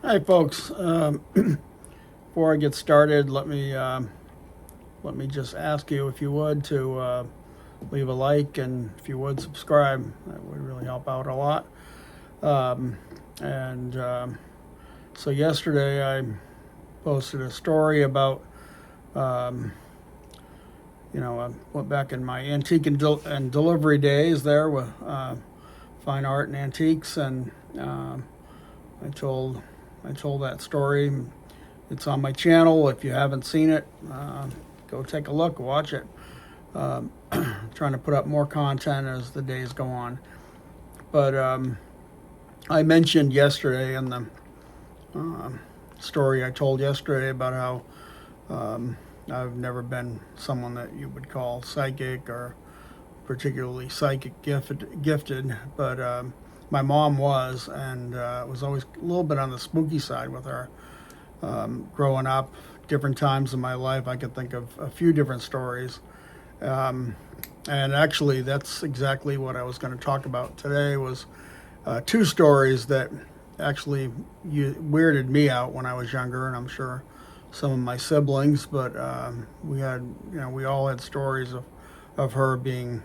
Hi, folks. Before I get started, let me just ask you, if you would, to leave a like, and if you would subscribe. That would really help out a lot. And So yesterday I posted a story about, I went back in my antique and delivery days there with fine art and antiques, and I told I told that story. It's on my channel. If you haven't seen it, go take a look, watch it. Trying to put up more content as the days go on. But I mentioned yesterday in the story I told yesterday about how I've never been someone that you would call psychic or particularly psychic gifted, but my mom was, and it was always a little bit on the spooky side with her. Growing up, different times in my life, I could think of a few different stories. And actually, that's exactly what I was going to talk about today, was two stories that actually weirded me out when I was younger, and I'm sure some of my siblings, but we all had stories of her being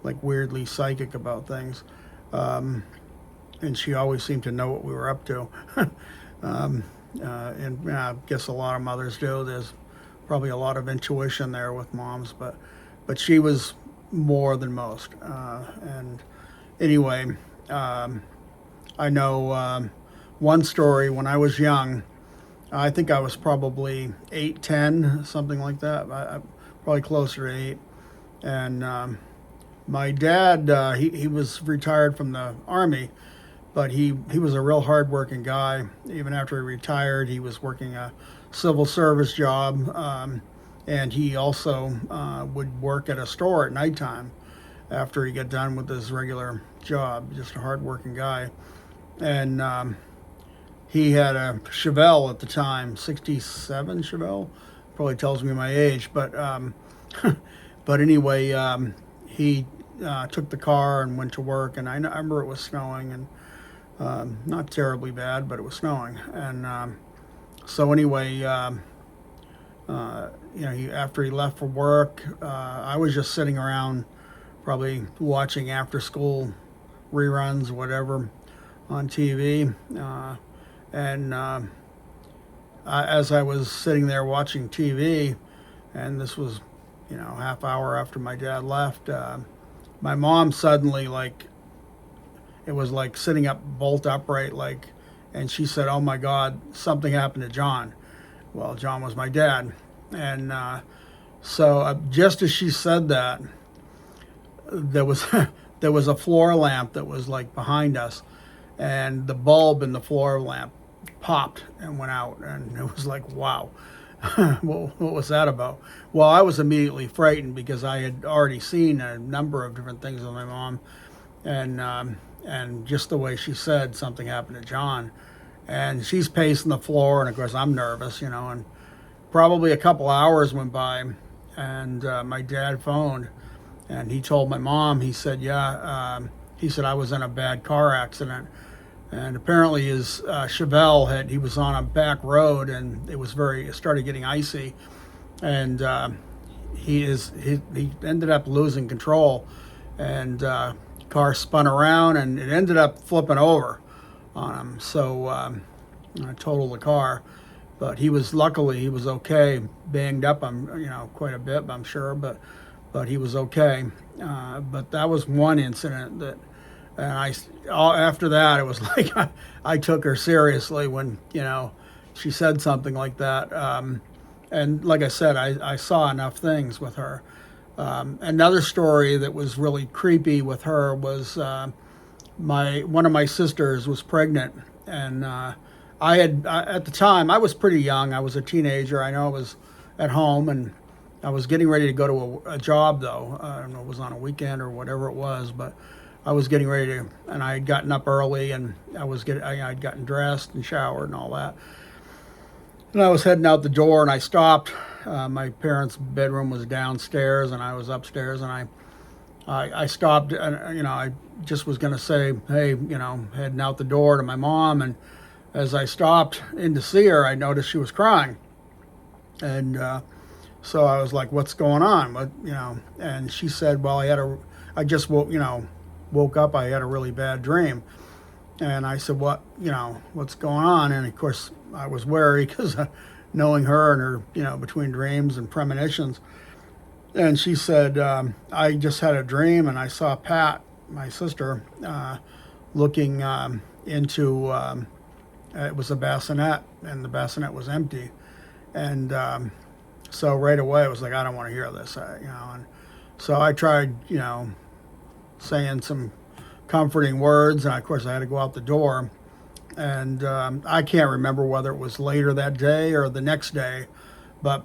like weirdly psychic about things. And she always seemed to know what we were up to. And I guess a lot of mothers do. There's probably a lot of intuition there with moms, but she was more than most. And anyway, I know one story when I was young. I think I was probably 8, 10, something like that. Probably closer to 8. And my dad, he was retired from the Army, but he was a real hard-working guy. Even after he retired, he was working a civil service job, and he also would work at a store at nighttime after he got done with his regular job. Just a hard-working guy. And he had a Chevelle at the time, 67 Chevelle. Probably tells me my age, but but anyway, he took the car and went to work, and I remember it was snowing, and not terribly bad, but it was snowing. And so anyway, after he left for work, I was just sitting around, probably watching after school reruns, whatever, on TV. As I was sitting there watching TV, and this was, half hour after my dad left, my mom suddenly, it was like sitting up bolt upright, and she said, "Oh my God, something happened to John." Well, John was my dad. And so just as she said that, there was there was a floor lamp that was like behind us, and the bulb in the floor lamp popped and went out, and it was like, wow. What was that about? Well, I was immediately frightened because I had already seen a number of different things with my mom, and just the way she said something happened to John, and she's pacing the floor, and of course I'm nervous, and probably a couple hours went by, and my dad phoned, and he told my mom. He said, he said, I was in a bad car accident. And apparently his Chevelle he was on a back road, and it started getting icy, and he ended up losing control, and car spun around, and it ended up flipping over on him. So I totaled the car, but luckily he was okay, banged up, quite a bit, I'm sure, but he was okay. But that was one incident that. And after that, it was like I took her seriously when, she said something like that. And like I said, I saw enough things with her. Another story that was really creepy with her was one of my sisters was pregnant. And at the time, I was pretty young. I was a teenager. I know I was at home, and I was getting ready to go to a job, though. I don't know, it was on a weekend or whatever it was, but I was getting ready to, and I had gotten up early, and I'd gotten dressed and showered and all that. And I was heading out the door, and I stopped. My parents' bedroom was downstairs, and I was upstairs, and I stopped, and I just was going to say, hey, heading out the door to my mom, as I stopped in to see her, I noticed she was crying. And so I was like, "What's going on?" What, And she said, "Well, I just woke up. I had a really bad dream." And I said, what's going on?" And of course, I was wary because knowing her and her, between dreams and premonitions. And she said, "I just had a dream, and I saw Pat, my sister, looking into it was a bassinet, and the bassinet was empty." And so right away, I was like, "I don't want to hear this," And so I tried, saying some comforting words, and of course, I had to go out the door. And I can't remember whether it was later that day or the next day, but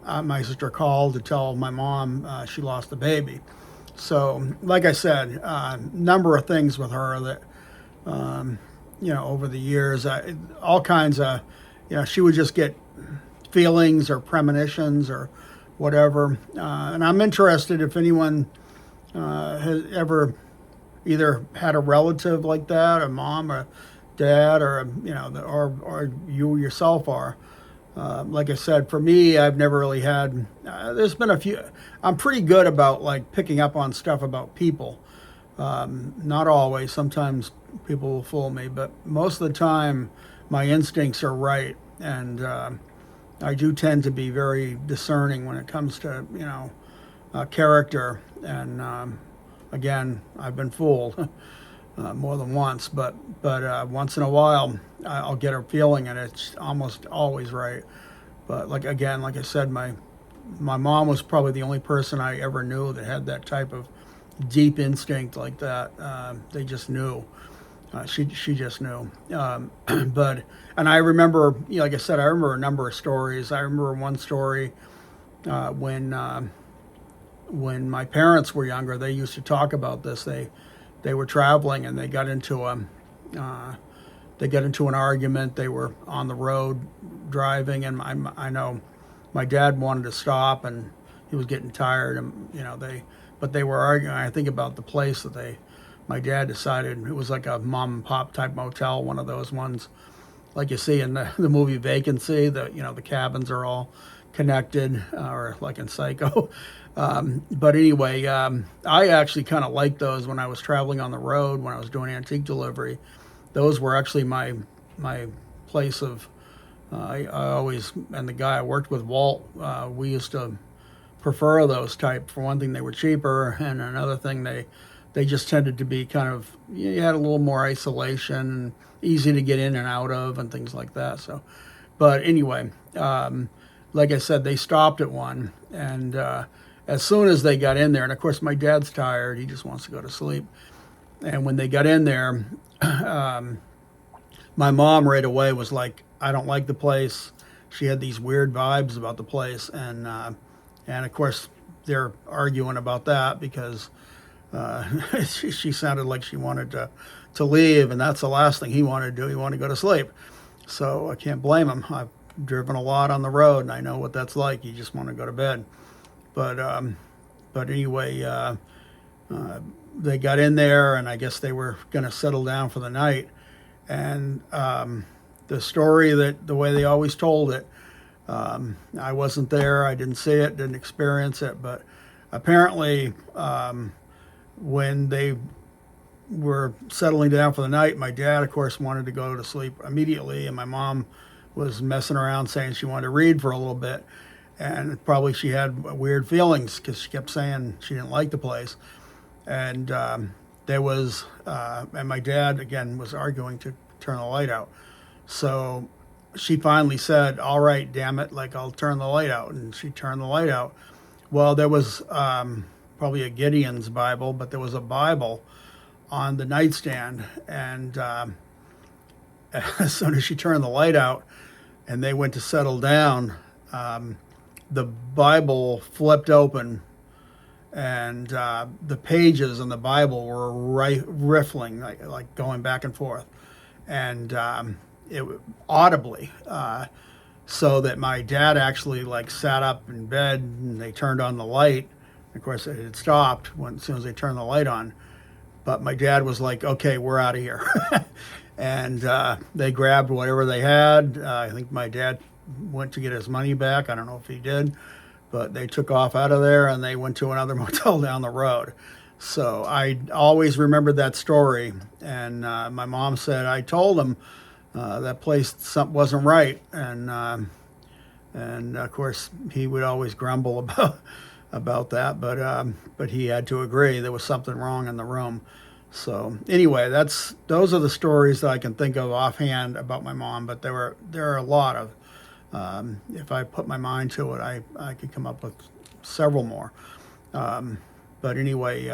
my sister called to tell my mom she lost the baby. So, like I said, number of things with her that, over the years, all kinds of, she would just get feelings or premonitions or whatever. And I'm interested if anyone has ever either had a relative like that, a mom or dad, or or you yourself are. Like I said, for me, I've never really had. There's been a few. I'm pretty good about like picking up on stuff about people. Not always. Sometimes people will fool me, but most of the time, my instincts are right, and I do tend to be very discerning when it comes to character. And again, I've been fooled more than once, but once in a while, I'll get a feeling, and it's almost always right. But like I said, my mom was probably the only person I ever knew that had that type of deep instinct like that. They just knew. She just knew. And I remember, like I said, I remember a number of stories. I remember one story when my parents were younger. They used to talk about this. They were traveling, and they got into an argument. They were on the road driving, and I know my dad wanted to stop, and he was getting tired, and but they were arguing. I think about the place that my dad decided it was like a mom and pop type motel, one of those ones like you see in the movie Vacancy. The cabins are all connected, or like in Psycho. But anyway, I actually kind of liked those when I was traveling on the road, when I was doing antique delivery. Those were actually my place of. I always, and the guy I worked with, Walt, we used to prefer those type. For one thing, they were cheaper, and another thing, they just tended to be kind of, you had a little more isolation, easy to get in and out of, and things like that. So, but anyway, like I said, they stopped at one, and as soon as they got in there, and of course my dad's tired, he just wants to go to sleep. And when they got in there, my mom right away was like, "I don't like the place." She had these weird vibes about the place, and of course they're arguing about that because she sounded like she wanted to leave, and that's the last thing he wanted to do. He wanted to go to sleep. So I can't blame him. I've driven a lot on the road, and I know what that's like. You just want to go to bed. But anyway, they got in there, and I guess they were going to settle down for the night. And the story, the way they always told it, I wasn't there. I didn't see it, didn't experience it. But apparently, when they were settling down for the night, my dad, of course, wanted to go to sleep immediately, and my mom was messing around saying she wanted to read for a little bit. And probably she had weird feelings because she kept saying she didn't like the place. And there was, and my dad, again, was arguing to turn the light out. So she finally said, "All right, damn it, like I'll turn the light out." And she turned the light out. Well, there was probably a Gideon's Bible, but there was a Bible on the nightstand. And as soon as she turned the light out and they went to settle down, the Bible flipped open, and the pages in the Bible were riffling, like going back and forth, and it audibly, so that my dad actually like sat up in bed, and they turned on the light. Of course, it had stopped as soon as they turned the light on. But my dad was like, "Okay, we're out of here." and they grabbed whatever they had. I think my dad went to get his money back. I don't know if he did, but they took off out of there and they went to another motel down the road. So I always remembered that story. And my mom said, I told him that place something wasn't right. And of course, he would always grumble about that, but he had to agree there was something wrong in the room. So anyway, those are the stories that I can think of offhand about my mom. But there are a lot of. If I put my mind to it, I could come up with several more. But anyway,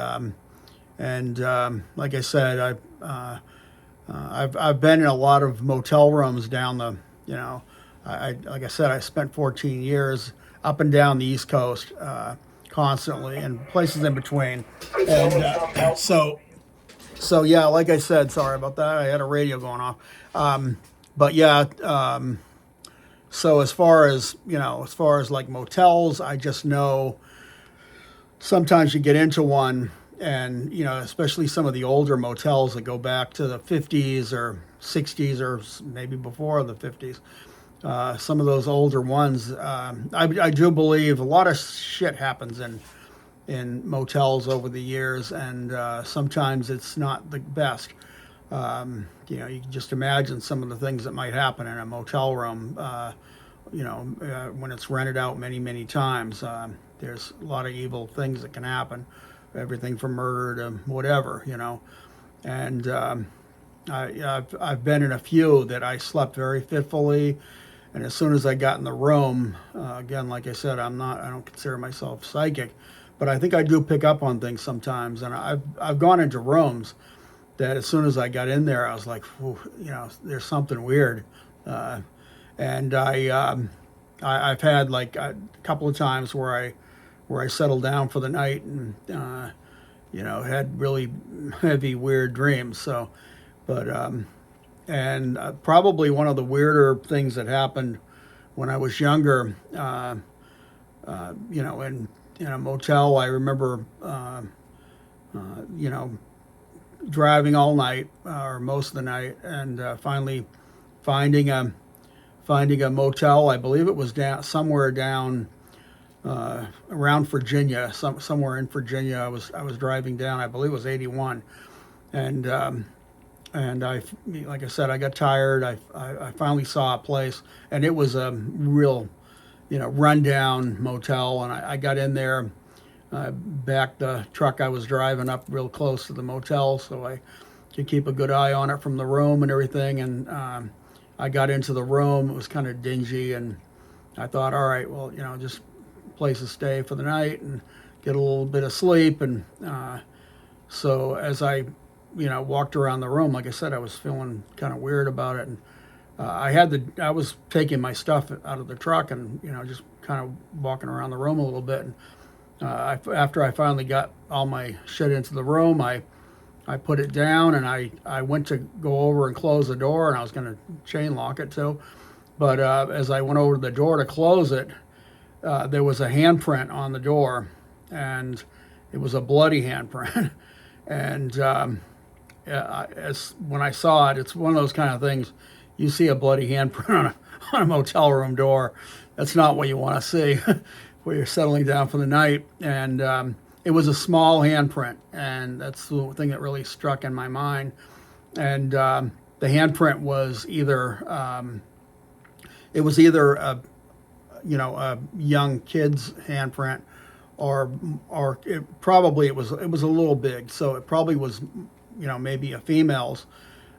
like I said, I've been in a lot of motel rooms down the, like I said, I spent 14 years up and down the East Coast constantly, and places in between. And so yeah, like I said, sorry about that. I had a radio going off. But yeah, so as far as like motels, I just know sometimes you get into one, and especially some of the older motels that go back to the 50s or 60s or maybe before the 50s. Some of those older ones, I do believe a lot of shit happens in motels over the years, and sometimes it's not the best. You can just imagine some of the things that might happen in a motel room. When it's rented out many, many times, there's a lot of evil things that can happen, everything from murder to whatever, And I've been in a few that I slept very fitfully, and as soon as I got in the room, again, like I said, I don't consider myself psychic, but I think I do pick up on things sometimes, and I've gone into rooms that as soon as I got in there, I was like, there's something weird. And I've had like a couple of times where I settled down for the night and had really heavy weird dreams. So, but and probably one of the weirder things that happened when I was younger, in a motel, I remember driving all night or most of the night, and finally finding a motel. I believe it was somewhere down around Virginia, somewhere in Virginia. I was driving down. I believe it was 81, and I, like I said, I got tired. I finally saw a place, and it was a real, rundown motel. And I got in there, backed the truck I was driving up real close to the motel so I could keep a good eye on it from the room and everything. And I got into the room. It was kind of dingy, and I thought, all right, well, just place to stay for the night and get a little bit of sleep. And so as I, walked around the room, like I said, I was feeling kind of weird about it. And I was taking my stuff out of the truck and, just kind of walking around the room a little bit. And after I finally got all my shit into the room, I put it down, and I went to go over and close the door, and I was going to chain lock it too. But as I went over to the door to close it, there was a handprint on the door, and it was a bloody handprint. And when I saw it, it's one of those kind of things. You see a bloody handprint on a motel room door, that's not what you want to see where you're settling down for the night. And it was a small handprint, and that's the thing that really struck in my mind. And the handprint was either a young kid's handprint, or it was a little big, so it probably was maybe a female's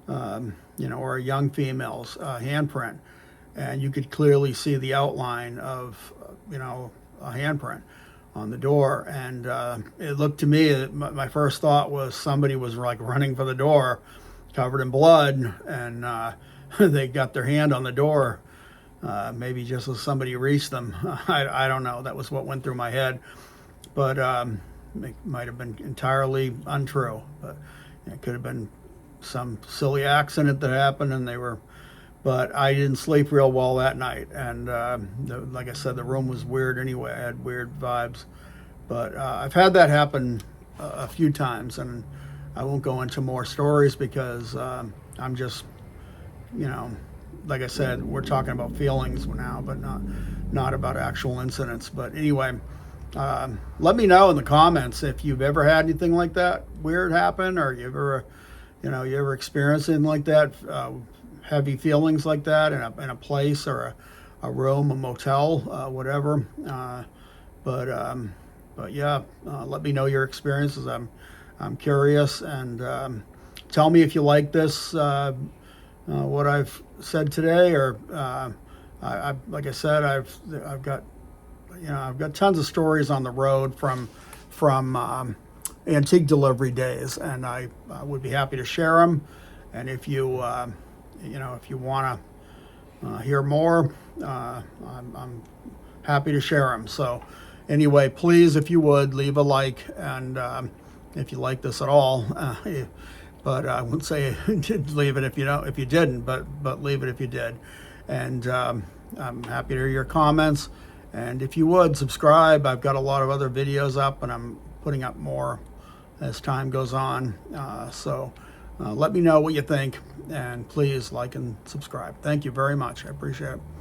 or a young female's handprint, and you could clearly see the outline of a handprint on the door. And it looked to me, my first thought was somebody was like running for the door covered in blood, and they got their hand on the door, maybe just as somebody reached them. I don't know. That was what went through my head, but it might have been entirely untrue. But it could have been some silly accident that happened, and but I didn't sleep real well that night. And like I said, the room was weird anyway. I had weird vibes. But I've had that happen a few times, and I won't go into more stories because I I'm just, you know, like I said, we're talking about feelings now, but not about actual incidents. But anyway, let me know in the comments if you've ever had anything like that weird happen, or you ever experienced anything like that, heavy feelings like that in a place or a room, a motel, whatever. But yeah, let me know your experiences. I'm curious, and tell me if you like this, what I've said today, or like I said, I've got tons of stories on the road from antique delivery days, and I would be happy to share them. And if you if you want to hear more, I'm happy to share them. So anyway, please, if you would, leave a like, and if you like this at all. But I wouldn't say leave it if you didn't, but leave it if you did. And I'm happy to hear your comments. And if you would subscribe, I've got a lot of other videos up, and I'm putting up more as time goes on. So let me know what you think, and please like and subscribe. Thank you very much. I appreciate it.